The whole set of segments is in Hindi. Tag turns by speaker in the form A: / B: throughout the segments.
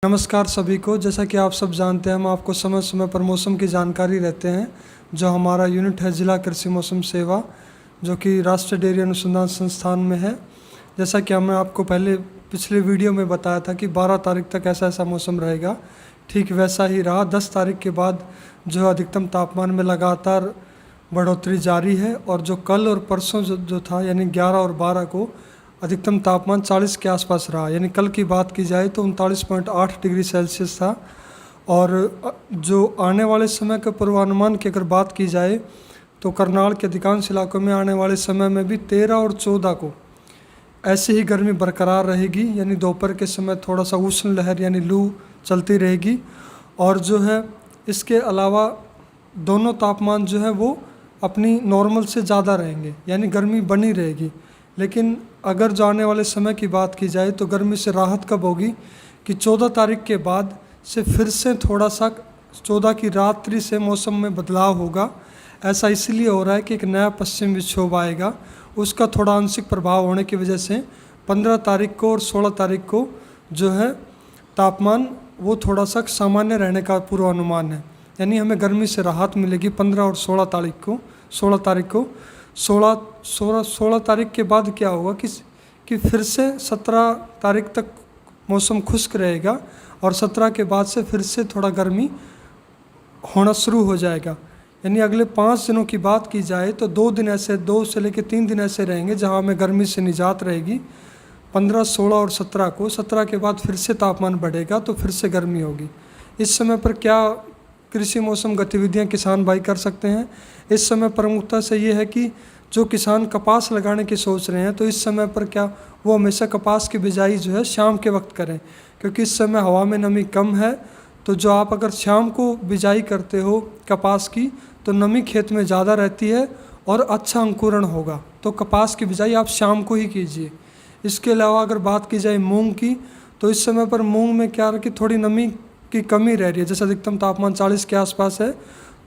A: नमस्कार सभी को। जैसा कि आप सब जानते हैं, हम आपको समय समय पर मौसम की जानकारी देते हैं। जो हमारा यूनिट है जिला कृषि मौसम सेवा, जो कि राष्ट्रीय डेयरी अनुसंधान संस्थान में है। जैसा कि हमने आपको पिछले वीडियो में बताया था कि 12 तारीख तक ऐसा ऐसा मौसम रहेगा, ठीक वैसा ही रहा। 10 तारीख के बाद जो अधिकतम तापमान में लगातार बढ़ोतरी जारी है, और जो कल और परसों जो था यानी 11 और 12 को अधिकतम तापमान 40 के आसपास रहा। यानी कल की बात की जाए तो 39.8 डिग्री सेल्सियस था। और जो आने वाले समय के पूर्वानुमान की अगर बात की जाए तो करनाल के अधिकांश इलाकों में आने वाले समय में भी 13 और 14 को ऐसी ही गर्मी बरकरार रहेगी। यानी दोपहर के समय थोड़ा सा उष्ण लहर यानी लू चलती रहेगी। और जो है इसके अलावा दोनों तापमान जो है वो अपनी नॉर्मल से ज़्यादा रहेंगे, यानी गर्मी बनी रहेगी। लेकिन अगर जो आने वाले समय की बात की जाए तो गर्मी से राहत कब होगी कि 14 तारीख के बाद से फिर से थोड़ा सा 14 की रात्रि से मौसम में बदलाव होगा। ऐसा इसलिए हो रहा है कि एक नया पश्चिम विक्षोभ आएगा, उसका थोड़ा आंशिक प्रभाव होने की वजह से 15 तारीख को और 16 तारीख को जो है तापमान वो थोड़ा सा सामान्य रहने का पूर्वानुमान है। यानी हमें गर्मी से राहत मिलेगी 15 और 16 तारीख को। 16 तारीख के बाद क्या होगा कि फिर से 17 तारीख तक मौसम खुश्क रहेगा, और 17 के बाद से फिर से थोड़ा गर्मी होना शुरू हो जाएगा। यानी अगले 5 दिनों की बात की जाए तो 2 दिन ऐसे, 2 से लेकर 3 दिन ऐसे रहेंगे जहां हमें गर्मी से निजात रहेगी। 15, 16 और 17 को। 17 के बाद फिर से तापमान बढ़ेगा तो फिर से गर्मी होगी। इस समय पर क्या कृषि मौसम गतिविधियां किसान भाई कर सकते हैं? इस समय प्रमुखता से ये है कि जो किसान कपास लगाने की सोच रहे हैं तो इस समय पर क्या वो हमेशा कपास की बिजाई जो है शाम के वक्त करें, क्योंकि इस समय हवा में नमी कम है। तो जो आप अगर शाम को बिजाई करते हो कपास की तो नमी खेत में ज़्यादा रहती है और अच्छा अंकुरण होगा। तो कपास की बिजाई आप शाम को ही कीजिए। इसके अलावा अगर बात की जाए मूंग की, तो इस समय पर मूंग में क्या है कि थोड़ी नमी की कमी रह रही है। जैसे अधिकतम तापमान 40 के आसपास है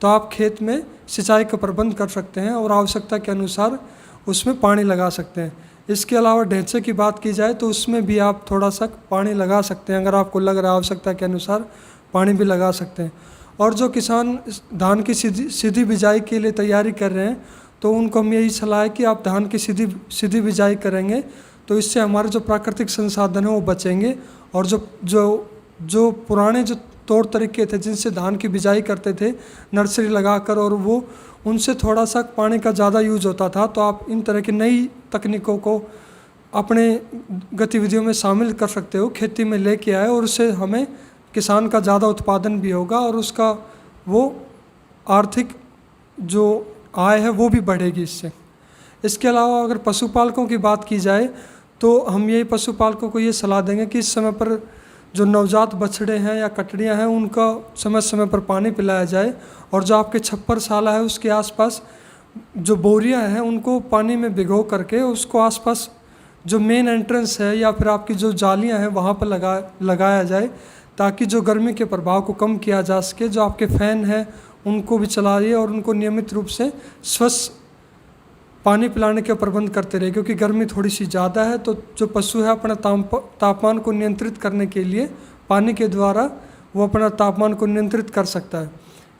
A: तो आप खेत में सिंचाई का प्रबंध कर सकते हैं और आवश्यकता के अनुसार उसमें पानी लगा सकते हैं। इसके अलावा ढैंचे की बात की जाए तो उसमें भी आप थोड़ा सा पानी लगा सकते हैं। अगर आपको लग रहा है आवश्यकता के अनुसार पानी भी लगा सकते हैं। और जो किसान धान की सीधी बिजाई के लिए तैयारी कर रहे हैं तो उनको हम यही सलाह है कि आप धान की सीधी बिजाई करेंगे तो इससे हमारे जो प्राकृतिक संसाधन हैं वो बचेंगे। और जो पुराने जो तौर तरीके थे जिनसे धान की बिजाई करते थे नर्सरी लगाकर, और वो उनसे थोड़ा सा पानी का ज़्यादा यूज होता था, तो आप इन तरह की नई तकनीकों को अपने गतिविधियों में शामिल कर सकते हो, खेती में लेके आए, और उससे हमें किसान का ज़्यादा उत्पादन भी होगा और उसका वो आर्थिक जो आय है वो भी बढ़ेगी इससे। इसके अलावा अगर पशुपालकों की बात की जाए तो हम यही पशुपालकों को ये सलाह देंगे कि इस समय पर जो नवजात बछड़े हैं या कटड़ियाँ हैं उनका समय समय पर पानी पिलाया जाए। और जो आपके छप्पर साला है उसके आसपास जो बोरियां हैं उनको पानी में भिगो करके उसको आसपास जो मेन एंट्रेंस है या फिर आपकी जो जालियां हैं वहाँ पर लगाया जाए, ताकि जो गर्मी के प्रभाव को कम किया जा सके। जो आपके फ़ैन हैं उनको भी चलाइए और उनको नियमित रूप से स्वच्छ पानी पिलाने के प्रबंध करते रहे, क्योंकि गर्मी थोड़ी सी ज़्यादा है। तो जो पशु है अपना तापमान को नियंत्रित करने के लिए पानी के द्वारा वो अपना तापमान को नियंत्रित कर सकता है।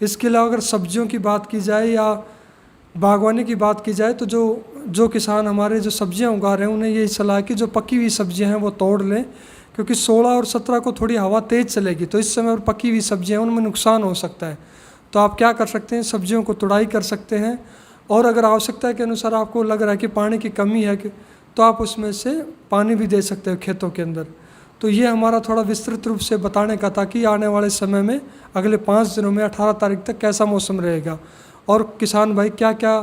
A: इसके अलावा अगर सब्जियों की बात की जाए या बागवानी की बात की जाए तो जो किसान हमारे जो सब्जियां उगा रहे हैं उन्हें यही सलाह है कि जो पकी हुई सब्जियां हैं वो तोड़ लें, क्योंकि 16 और 17 को थोड़ी हवा तेज़ चलेगी तो इस समय पकी हुई सब्जियाँ उनमें नुकसान हो सकता है। तो आप क्या कर सकते हैं, सब्जियों को तुड़ाई कर सकते हैं। और अगर आवश्यकता के अनुसार आपको लग रहा है कि पानी की कमी है तो आप उसमें से पानी भी दे सकते हो खेतों के अंदर। तो ये हमारा थोड़ा विस्तृत रूप से बताने का था कि आने वाले समय में अगले 5 दिनों में 18 तारीख तक कैसा मौसम रहेगा और किसान भाई क्या क्या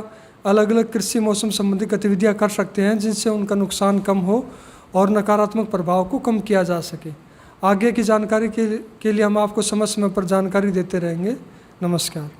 A: अलग अलग कृषि मौसम संबंधी गतिविधियाँ कर सकते हैं जिनसे उनका नुकसान कम हो और नकारात्मक प्रभाव को कम किया जा सके। आगे की जानकारी के लिए हम आपको समय समय पर जानकारी देते रहेंगे। नमस्कार।